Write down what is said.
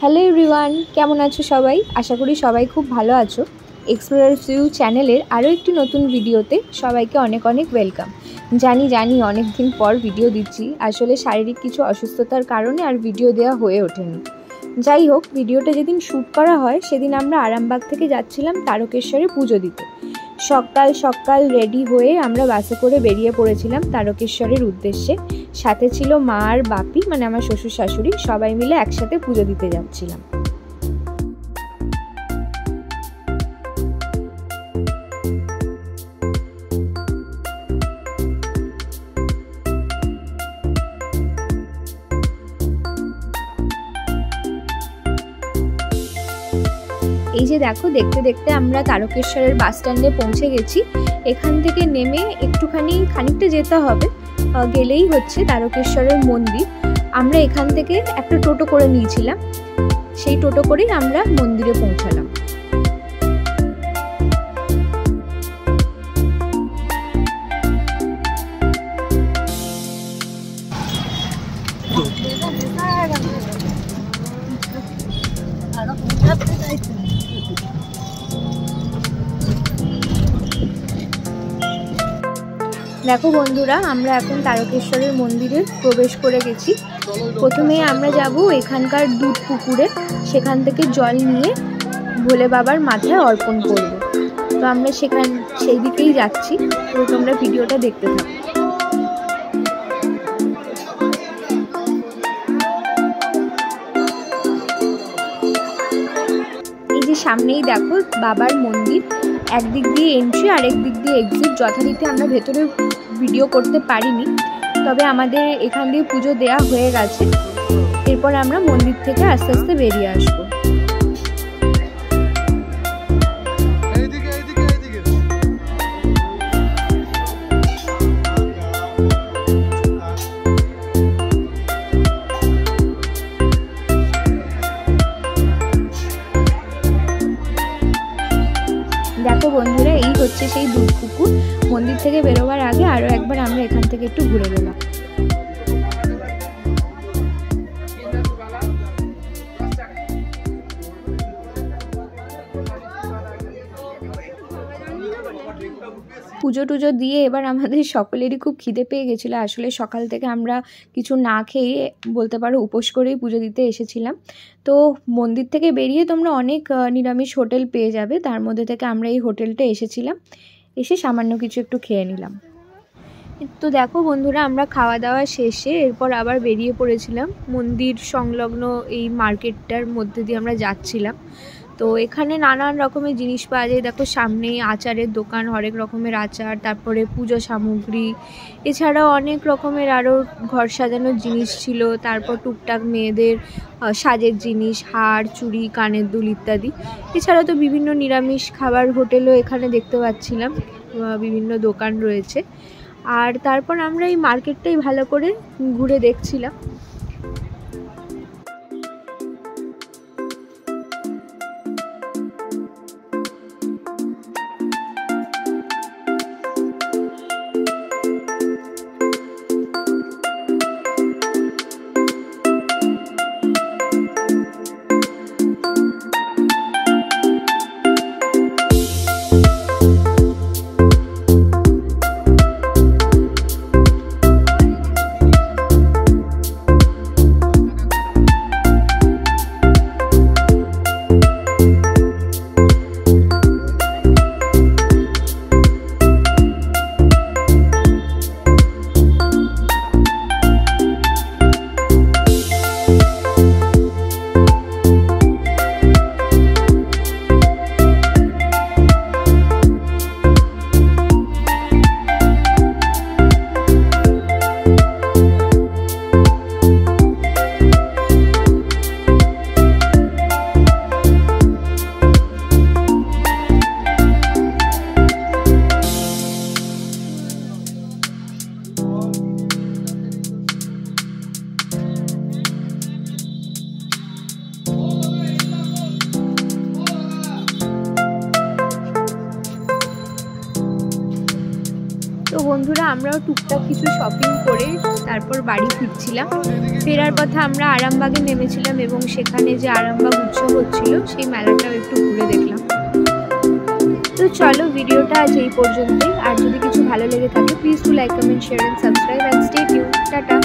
Hello everyone, কেমন আছো সবাই? আশা করি সবাই খুব ভালো আছো। এক্সপ্লোরার্স ভিউ চ্যানেলের আরও একটি নতুন ভিডিওতে সবাইকে অনেক অনেক ওয়েলকাম। জানি অনেক দিন পর ভিডিও দিচ্ছি, আসলে শারীরিক কিছু অসুস্থতার কারণে আর ভিডিও দেওয়া হয়ে ওঠেনি। যাই হোক, ভিডিওটা যেদিন শ্যুট করা হয় সেদিন আমরা আরামবাগ থেকে যাচ্ছিলাম তারকেশ্বরে পুজো দিতে। সকাল সকাল রেডি হয়ে আমরা বাসে করে বেরিয়ে পড়েছিলাম তারকেশ্বরের উদ্দেশ্যে। সাথে ছিল মা আর বাপি, মানে আমার শ্বশুর শাশুড়ি, সবাই মিলে একসাথে পুজো দিতে যাচ্ছিলাম। এই যে দেখো, দেখতে দেখতে আমরা তারকেশ্বরের বাস স্ট্যান্ডে পৌঁছে গেছি। এখান থেকে নেমে খানিকটা যেতে হবে, গেলেই হচ্ছে তারকেশ্বরের মন্দির। আমরা এখান থেকে একটা টোটো করে নিয়েছিলাম, সেই টোটো করেই আমরা মন্দিরে পৌঁছালাম। দেখো বন্ধুরা, আমরা এখন তারকেশ্বরের মন্দিরে প্রবেশ করে গেছি। প্রথমেই আমরা যাব এখানকার দুধ পুকুরে, সেখান থেকে জল নিয়ে ভোলে বাবার মাথায় অর্পণ করব। তো আমরা সেই দিকেই যাচ্ছি, তো তোমরা ভিডিওটা দেখতে থাকো। এই যে সামনেই দেখো বাবার মন্দির, একদিক দিয়ে এন্ট্রি আর একদিক দিয়ে এক্সিট। যথারীতি আমরা ভেতরে ভিডিও করতে পারিনি, তবে আমাদের এখান দিয়ে পুজো দেওয়া হয়ে গেছে। এরপর আমরা মন্দির থেকে আস্তে আস্তে বেরিয়ে আসবো। দেখো বন্ধুরা, এই হচ্ছে সেই দুধ পুকুর। মন্দির থেকে বেরোবার আগে আরও একবার আমরা এখান থেকে একটু ঘুরে গেলাম। পুজো টুজো দিয়ে এবার আমাদের সকলেরই খুব খিদে পেয়ে গেছিলো। আসলে সকাল থেকে আমরা কিছু না খেয়ে, বলতে পারো উপোস করেই পুজো দিতে এসেছিলাম। তো মন্দির থেকে বেরিয়ে তোমরা অনেক নিরামিষ হোটেল পেয়ে যাবে, তার মধ্যে থেকে আমরা এই হোটেলটা এসেছিলাম। এসে সামান্য কিছু একটু খেয়ে নিলাম। তো দেখো বন্ধুরা, আমরা খাওয়া দাওয়া শেষে এরপর আবার বেরিয়ে পড়েছিলাম। মন্দির সংলগ্ন এই মার্কেটটার মধ্যে দিয়ে আমরা যাচ্ছিলাম। তো এখানে নানান রকমের জিনিস পাওয়া যায়। দেখো সামনেই আচারের দোকান, হরেক রকমের আচার, তারপরে পুজো সামগ্রী, এছাড়াও অনেক রকমের আরও ঘর সাজানোর জিনিস ছিল। তারপর টুকটাক মেয়েদের সাজের জিনিস, হার, চুড়ি, কানের দুল ইত্যাদি। এছাড়াও তো বিভিন্ন নিরামিষ খাবার হোটেলও এখানে দেখতে পাচ্ছিলাম, বিভিন্ন দোকান রয়েছে। আর তারপর আমরা এই মার্কেটটাই ভালো করে ঘুরে দেখছিলাম। বন্ধুরা আমরাও টুকটাক কিছু শপিং করে তারপর বাড়ি ফিরছিলাম। ফেরার পথে আমরা আরামবাগে নেমেছিলাম এবং সেখানে যে আরামবাগ উৎসব হচ্ছিল সেই মেলাটাও একটু ঘুরে দেখলাম। তো চলো ভিডিওটা আজ এই পর্যন্তই। আর যদি কিছু ভালো লেগে থাকে please do like, comment, share and subscribe and stay tune. Tata.